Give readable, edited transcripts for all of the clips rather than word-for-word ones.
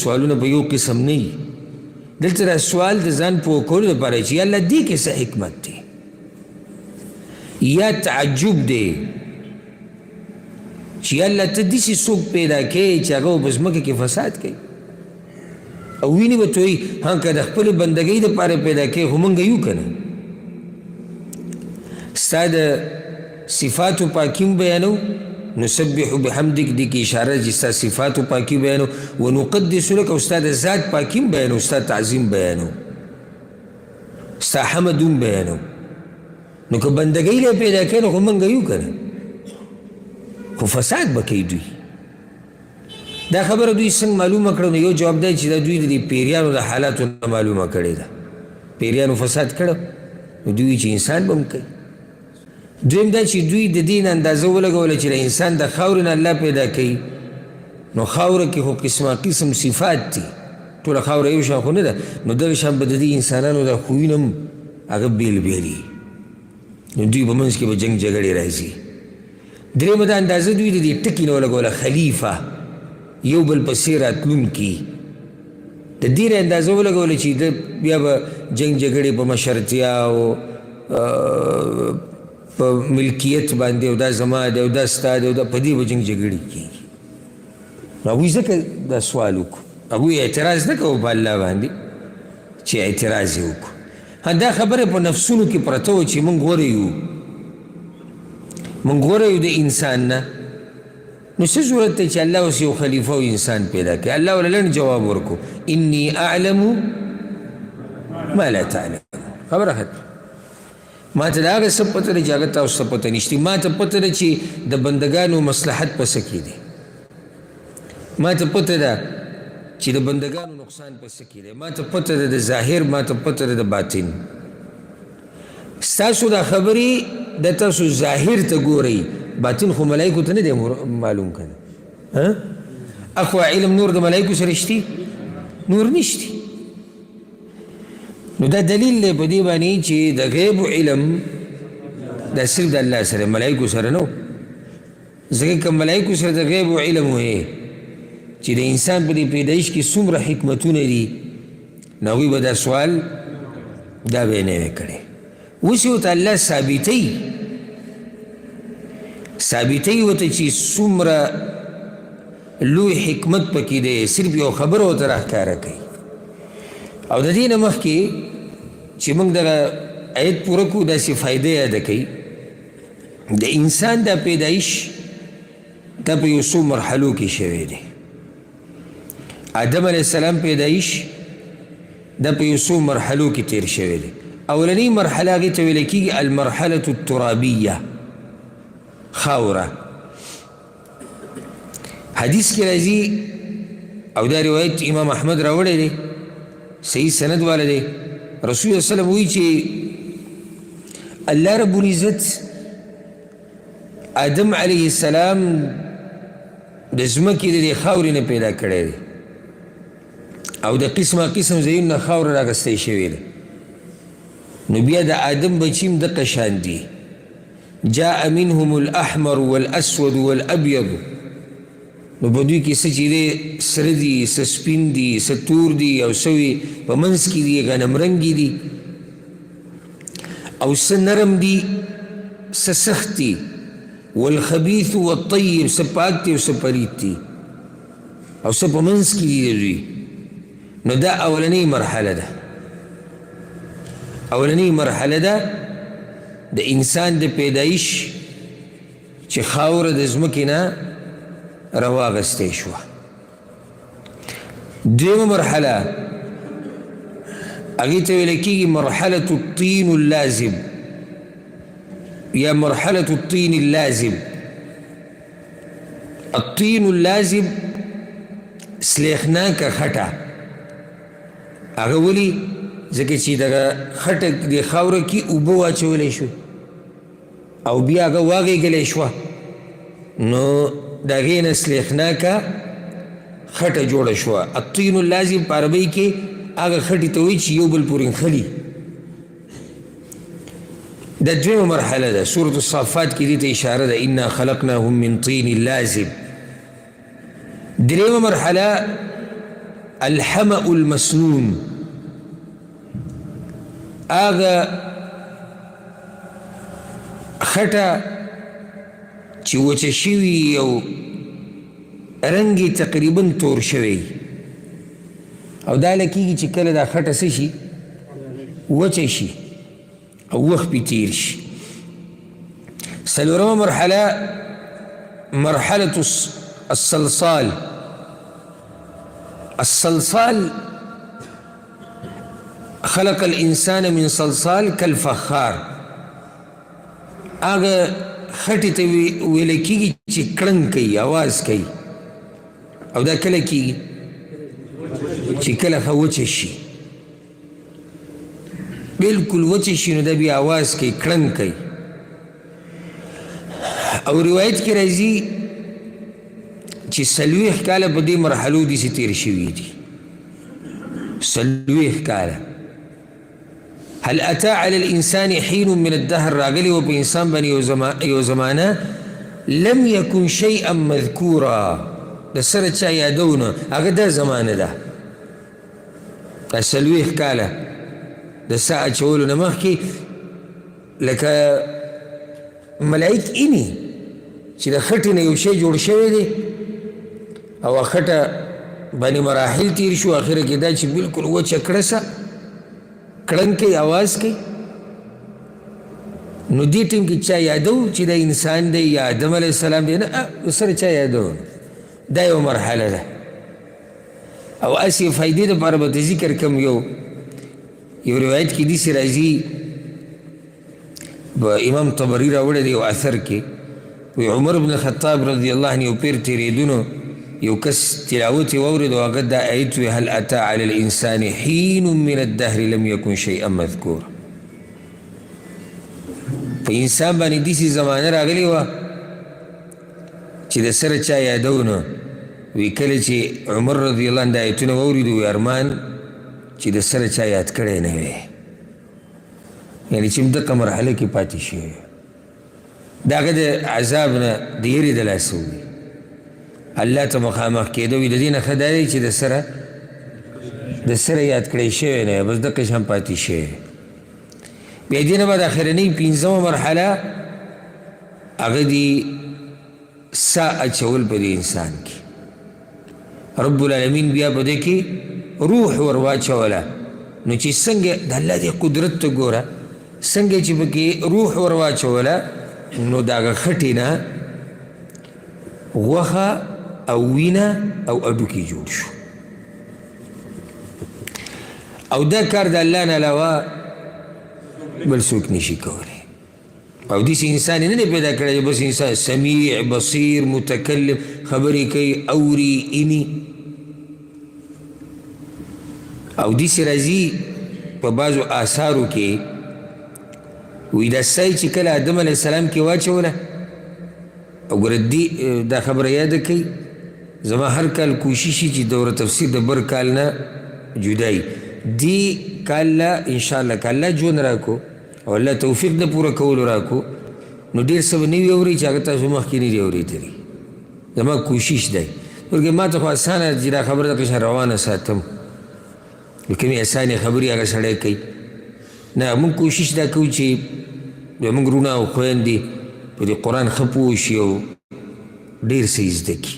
سوالونه په یو قسم نه وي دلته دا سوال د ځان پوه کولو دپاره چې یا الله دې کې څه حکمت دی یا تعجب دی چې یا الله ته داسې څوک پیدا کوې چې هغه په ځمکه کې فساد کوي او ویني به ته وایي ها که د خپلې بندګۍ دپاره پیدا کوې خو موږ یو که نه ستا د صفاتو پاکي هم بیانو نسبح بحمدک دی کی اشاره چې ستا صفاتو پاکی بیانو ونقدس لک او ستا د ذات پاکی بیانو ستا تعظیم بیانو ستا حمد هم بیانو نو که بندګۍ له پیدا کوي نو خو موږ یو که نه خو فساد به کوي دوی دا خبره دوی څنګه معلومه کړه نو یو جواب دی چې دا دوی د پیریانو د حالاتو نه معلومه کړې ده پیریانو فساد کړه نو دوی چې انسان به هم کوي دویم دا چې دوی د دین اندازه ولګوله چې د انسان د خاورې نه الله پیدا کوي نو خاوره کې خو قسمه قسم صفات دي ټوله خاوره یو شان خو نه ده نو دغه شان به د دې انسانانو د خویونه هم هغه بیل بیل وي نو دوی په منځ کې به جنګ جګړې راځي درېیمه دا اندازه دوی د دې ټکي نه ولګوله خلیفه یو بل پسې راتلونکي د دې نه اندازه ولګوله چې بیا به جنګ جګړې په مشرتیا او په ملکیت باندې او دا زما دی او دا ستا دی او دا په دې به جنګ جګړې کېږي نو هغوی ځکه دا سوال وکړو هغوی اعتراض نه کوو په الله باندې چې اعتراض یې وکړو دا خبره په نفسونو کې پرته وه چې موږ غوره یو موږ غوره یو د انسان نه نو څه ضرورت دی چې الله اوس یو خلیفه او انسان پیدا کړي الله ولا لنډ جواب ورکړو انی اعلم ما لا تعلم خبره ختمه ما ته د هغه څه پته ده چې هغه تاسو ته پته نشته ما ته پته ده چې د بندګانو مصلحت په څه کې دی ما ته پته ده چې د بندګانو نقصان په څه کې دی ما ته پته ده د ظاهر ما ته پته ده د باطن ستاسو دا خبرې د تاسو ظاهر ته ګورئ باطن خو ملایکو ته نه دی معلوم که نه اخو علم نور د ملایکو سره شتي نور نشتی نو دا دلیل دی په دې باندې چې د غیب علم دا صرف د الله سره ملایکو سره نه ځکه که ملایکو سره د غیب علم وی چې د انسان په دې پیدایش کې څومره حکمتونه دي نو هغوی به دا سوال دا به یې نه وی کړی اوس یې ورته الله ثابتوي ورته چې څومره لوی حکمت پکې دی صرف یو خبره ورته راښکاره کوي او د دې نه مخکې چې موږ دغه آیت پوره کړو داسې فایده یاده کوي د انسان دا پیدایش دا په یو څو مرحلو کې شوی دی آدم علیه السلام پیدایش دا په یو څو مرحلو کې تیر شوی دی اولنۍ مرحله هغې ته ویل کېږي المرحله الترابیه خاوره حدیث کې راځي او دا روایت امام احمد راوړی دی صحیح سند والا دی رسول الله وسلم وی چې الله رب العزت آدم علیه السلام د ځمکې د دې خاورې نه پیدا کړی دی او د قسمه قسم ځایونو نه خاوره راغستی شوې ده نو بیا د آدم بچي هم دقه شان دي جاء منهم الاحمر والاسود والابيض نو په دوی کې څه چې دی سره دي څه سپین دي څه تور دي او څه وي په منځ کې دي غنم رنګي دي او څه نرم دي څه سخت دي والخبیث والطیب څه پاک دي او څه پلید دي او څه په منځ کې دي دوی نو دا اولنۍ مرحله ده اولنۍ مرحله ده د انسان د پیدایش چې خاوره د ځمکې نه رواغستی شوه دویمه مرحله هغې ته ویل کېږي مرحله الطین اللازم یا مرحله الطین اللازم الطین اللازم سلیخناکه خټه هغه ولي ځکه چې دغه خټه د خاوره کې اوبه واچولی شوې او بیا هغه واغېږلی شوه نو د هغې نه سلیخناکه خټه جوړه شوه الطین اللازم په عربۍ کې هغه خټې ته وایي چې یو بل پورې نښلي دا دویمه مرحله ده سورة الصافات کې دې ته اشاره ده انا خلقناهم من طین لازم دریمه مرحله الحمأ المسنون، هغه خټه چې وچه شوي او رنګ یې تقریبا تور شوی او دا لکېږي چې کله دا خټه څه شي وچه شي او وخت پې تیر شي. څلورمه مرحله مرحلة الصلصال. الصلصال خلق الإنسان من صلصال كالفخار، هغه خټې ته ویل کېږي چې کړنګ کوي، آواز کوي، او دا کله کېږي چې کله ښه وچه شي، بلکل وچه شي نو دا بیا آواز کوي، کړنګ کوي. او روایت کې راځي چې 40 کاله په دې مرحلو داسې تېر شوي دي. 40 کاله. هل اتى على الانسان حين من الدهر، راغلی و په انسان باندې یو زمانه لم يكن شيئا مذکورا، د سره چا یادونه، هغه دا زمانه ده، دا 40 کاله د سا اچولو نه مخکې لکه ملائک اینی چې د خټې نه یو شی جوړ شوی دی او خټه باندې مراحل تیر شو، اخره کې دا چې بلکل وچه کړسه کړنګ کوي، آواز کوي. نو دې ټیم کې چا یادو چې دا انسان دی یا آدم علیه السلام دی، نه سره چا یادو. دا یو مرحله ده. او اسې فایدې دپاره به ته ذکر کم. یو روایت کې داسې راځي، امام طبري راوړی دی یو اثر کې، وی عمر بن الخطاب رضی الله عنه یو پیر تېرېدونو یو کس تلاوت یې واورېد او هغه دا آیت وی هل اتی علی الانسان حین من الدهر لم یکن شیئا مذکورا. په انسان باندې داسې زمانه راغلې وه چې د سره چا یادو نه. وی کله چې عمر رضی الله عنه دا آیتونه واورېدو وی ارمان چې د سره چا یاد کړی نه وی، یعنې چې همدغه مرحله کې پاتې شوی، د هغه د عذاب نه د یېرې د لاسه وي الله ته مخامخ کېده. وي د دې نه ښه دا دی چې د سره یاد کړی شوی نه، بس دقه شان پاتې شوی. بیا دې نه بعد اخرنۍ 5مه مرحله هغه دي سا اچول په دې انسان کې. رب العالمین بیا په دې کې روح ور واچوله. نو چې څنګه د الله دې قدرت ته ګوره، څنګه چې پکې روح ور واچوله نو د هغه خټې نه غوښه او وینه او اډوکي جوړ شو. او دا کار د الله نه علاوه بل څوک نشي کولی. او داسې انسان یې نه دی پیدا کړی، بس انسان سمیع بصیر متکلم، خبرې کوي، اوري، اینی. او داسې راځي په بعضو آثارو کې، وی دا سای چې کله آدم علیه السلام کې واچوله، او ګوره دا خبره یاده کوي، زما هر کال کوششي چې دوره تفسیر د بر کال نه جدایي دی کال لا انشاءالله که الله ژوند راکو او الله توفیق د پوره کولو راکو نو ډېر څه به نوي اورئ چې هغه تاسو مخکې نه دي اورېدلي. زما کوشش دی، بلکې ما ته خو اسانه چې دا خبره دغه شان روانه ساتم، کومې اسانې خبرې هغه سړی کوي. نه، موږ کوشش دا کوو چې زموږ وروڼه او خویندې په دې قرآن ښه پوه شي او ډېر څه یې زده کړي.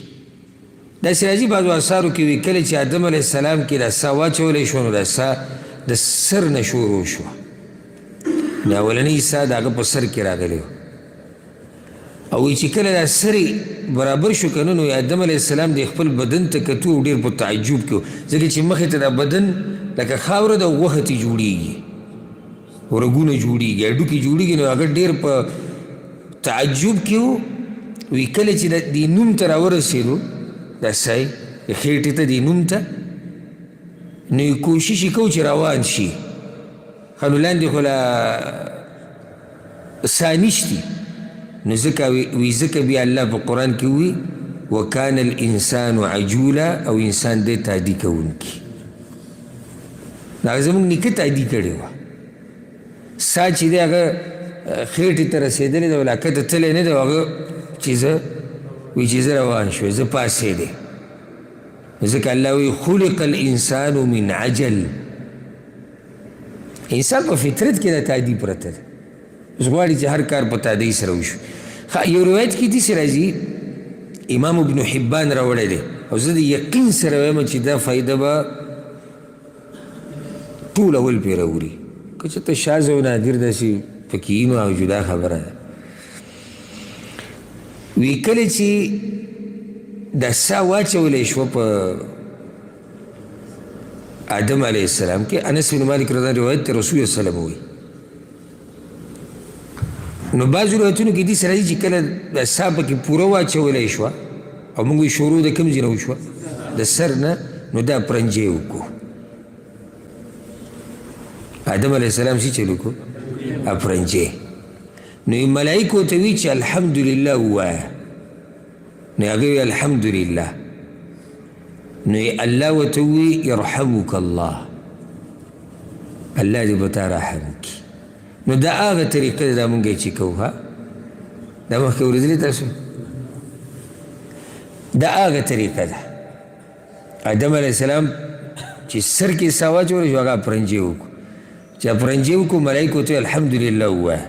داسې راځي بعضو اثارو کې وي کله چې آدم علیه السلام کې دا سا واچولی شو نو دا سا د سر نه شروع شوه. د اولنۍ سا د هغه په سر کې راغلی و. او وایي چې کله دا سر برابر شو که نه نو آدم علیه السلام د خپل بدن ته کتو او ډېر په تعجب کې و، ځکه چې مخې ته دا بدن لکه خاوره ده او غوښه ترې جوړېږي، رګونه جوړېږي، هډوکي جوړېږي. نو هغه ډېر په تعجب کې و. وی کله چې دې نوم ته راورسېدو، دا سای خېټې ته دې نوم ته، نو یې کوشش یې کوو چې روان شي. ښه نو لاندې خو لا سا نشتي، نو ځکه بیا الله په قرآن کې وي وکان الانسان عجولا، او انسان دی تعدي کوونکي. هغه زموږ نیکه تعدي کړې وه. سا چې دی هغه خېټې ته رسېدلی ده، ولاکته تللی نه ده، هغه چې زه وایي چې زه روان شوی، زه پاسېدی. ځکه الله وایي خلق الانسان من عجل. انسان په فطرت کې د تادي پرته ده، اوس غواړي چې هر کار په تادۍ سره وشو. یو روایت کې داسې راځي، امام ابن حبان راوړی دی او زه د یقین سره وایم چې دا فایده به ټول اول پرې راوړي. که چېرته شاذ او نادر داسې پکې وي نو او جدا خبره ده. وی کله چې دا سا واچولی شوه په آدم علیه السلام کې، انس بن مالک رضی الله روایت ته رسول وسلم وایي. نو بعضو روایتونو کې داسې راځي چې کله دا سا پکې پوره واچولی شوه او موږ وایي شروع د کوم ځای نه وشوه؟ د سر نه. نو دا پرنجې وکړو. آدم علیه السلام څه چل وکړو؟ پرنجې. نو ملائکو ته وی چې الحمدلله ووایه، نو هغه وی الحمدلله. نو الله ورته وی یرحمک الله، الله دې به تا رحم وکړي. نو دا هغه طریقه ده دا مونږ یې چې کوو. دا مخکې اورېدلې تاسو؟ دا هغه طریقه ده. آدم علیه السلام چې سر کې سا واچولی شو هغه پرنجې وکړو. چې پرنجې وکړو ملائکو ته الحمدلله ووایه.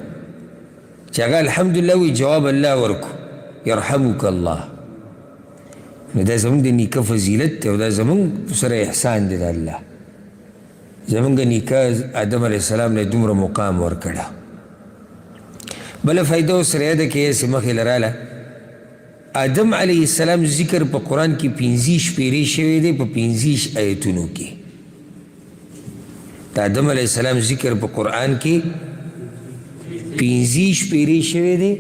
چې هغه الحمدلله وی جواب الله ورکو یرحمک الله. نو دا زمونږ د نیکه فضیلت دی او دا زمونږ سره احسان دی د الله. زمونږ نیکه آدم علیه السلام نه دومره مقام ورکړه. بله فایده ورسره یاده کې یاسې مخې لراله، آدم علیه السلام ذکر په قرآن کې 50 شپېرې شوی دی په 50 آیتونو کې. د آدم علیه السلام ذکر په قرآن کې 50 شپېرې شوی دی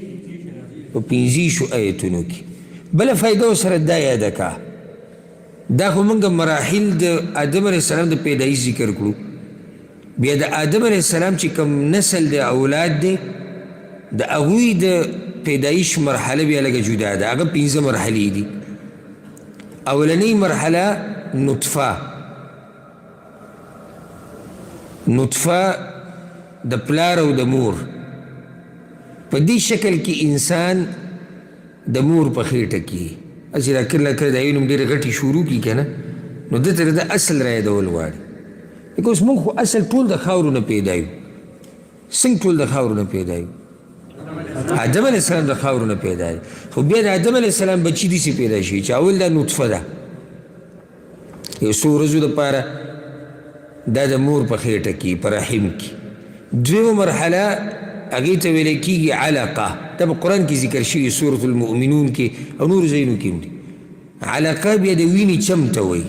په 50 آیتونو کې. بله فایده ورسره دا یاده که، دا خو موږ مراحل د آدم علیه السلام د پیدایش ذکر کړو. بیا د آدم علیه السلام چې کوم نسل د اولاد دی د هغوی د پیدایش مرحله بیا لږه جدا ده. هغه 15 مرحلې دي. اولنۍ مرحله نطفه د پلار او د مور. په دې شکل کې انسان د مور په خېټه کې هسې دا کله کله د هغې نوم ډېرې غټې شروع کړي که نه، نو ده ته د اصل رایادول غواړي. لکه اوس موږ خو اصل ټول د خاورو نه پیدا یو. څنګه ټول د خاورو نه پیدا یو؟ آدم علیه السلام د خاورو نه پیدا دی. خو بیا د آدم علیه السلام بچي داسې پیدا شوي چې اول دا نطفه ده، یو څو ورځو دپاره دا د مور په خېټه کې په رحم کې. دویمه مرحله هغې ته ویلی کېږي علقه. دا په قرآن کې ذکر شوي سورة المؤمنون کې او نورو ځایونو کې هم دي. علقه بیا د وینې چم ته وایي.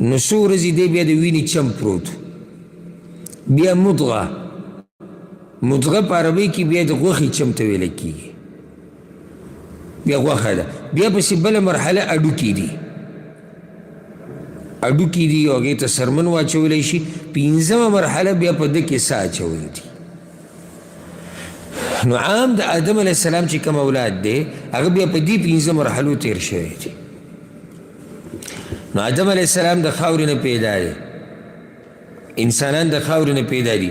نو څو ورځې دی بیا د وینې چم پروت. بیا مضغه په عربۍ کې بیا د غوښې چم ته ویلی کېږي، بیا غوښه ده. بیا پسې بله مرحله اډوکي دي. اډوکي دي او هغې ته سرمن واچولی شي. 15مه مرحله بیا په ده کې سا اچول دي. نو عام د آدم علیه السلام چې کوم اولاد دی هغه بیا په دې 15 مرحلو تیر شوی دی. نو آدم علیه السلام د خاورې نه پیدا دی، انسانان د خاورې نه پیدا دي،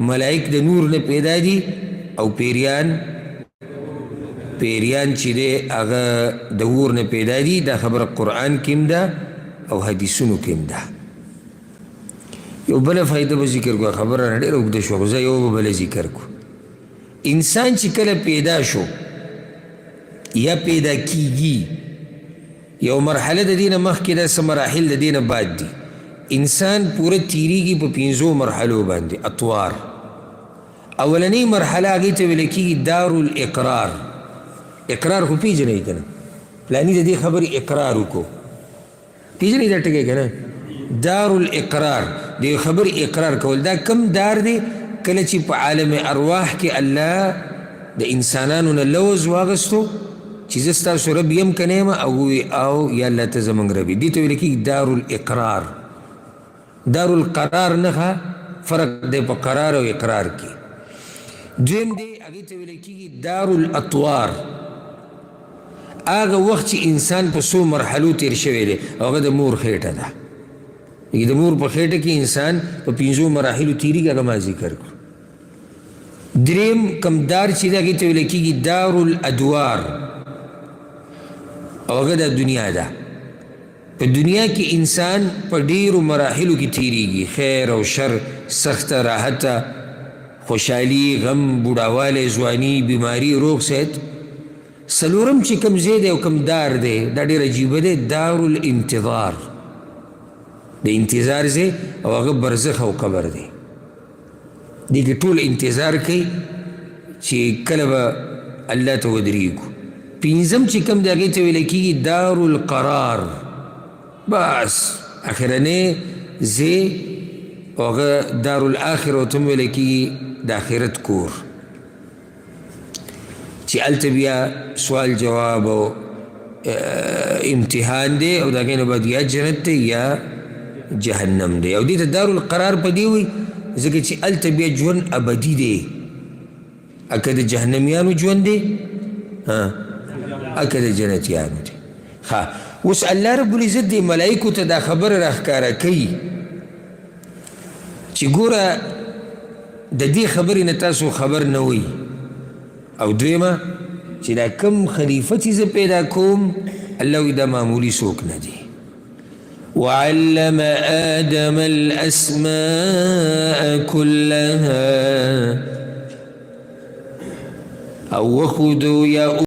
ملائک د نور نه پیدا دي، او پیریان چې دی هغه د اور نه پیدا دي. دا خبره قرآن کې هم ده او حدیثونو کې هم ده. یو بله فایده به ذکر کړو، خبره نه ډېره اوږده شوه، خو زه یو به بله ذکر کړو. انسان چې کله پیدا شو یا پیدا کیږي، یو مرحله د دې نه مخکې ده، څه مراحل د دې نه بعد دي. انسان پوره تیریږي په 15 مرحلو باندې اطوار. اولنۍ مرحله هغې ته ویل کېږي دار الاقرار. اقرار خو پېژنئ که نه؟ پلاني د دې خبرې اقرار وکړو، پېژنئ دا ټکی که نه؟ دار الاقرار، د یو خبرې اقرار کول. دا کم دار دی؟ کله چې په عالم ارواح کې الله د انسانانو نه لوز واغستو چې زه ستاسو رب یم که نه یم، او یا الله ته زموږ رب یې. دې ته ویل کېږي دار الاقرار. دار القرار نه فرق دی په قرار او اقرار کې. دویم دی هغې ته ویل کېږي دار الاطوار. هغه وخت چې انسان په څو مرحلو تیر شوی دی، هغه د مور خېټه ده. د مور په خېټه کې انسان په 15 مراحلو تیریږي، هغه ما ذکر کړو. دریم کم دار چې دی هغې ته ویل کېږي دار الادوار، او هغه د دنیا ده. په دنیا کې انسان په ډیرو مراحلو کې تیریږي، خیر او شر، سخته راحته، خوشحالي، غم، بوډاوالی، ځواني، بیماري، روغ صحت. څلورم چې کوم ځای دی او کوم دار دی دا ډېر عجیبه دی، دار الانتظار، د انتظار ځای او هغه برزخ او قبر دی. دې کې ټول انتظار کوي چې کله به الله ته ودرېږو. پنځم چې کوم دی هغې ته ویلی کېږي دار القرار، بس اخرنی ځای او هغه دار الاخره ورته هم ویلی کېږي د آخرت کور، چې هلته بیا سوال جواب او امتحان دی او د هغې نه بعد یا جنت دی یا جهنم دی. او دې ته دار القرار په دې وایي ځکه چې هلته بیا ژوند ابدي دی. اکه د جهنمیانو ژوند دی، اکه د جنتیانو دی. اوس الله رب العزت دې ملایکو ته دا خبره راښکاره کوي چې ګوره د دې خبرې نه تاسو خبر نه وئ. او دویمه چې دا کم خلیفه چې زه پیدا کوم الله وایي دا معمولي څوک نه دی. وعلم آدم الأسماء كلها او وخذوا يا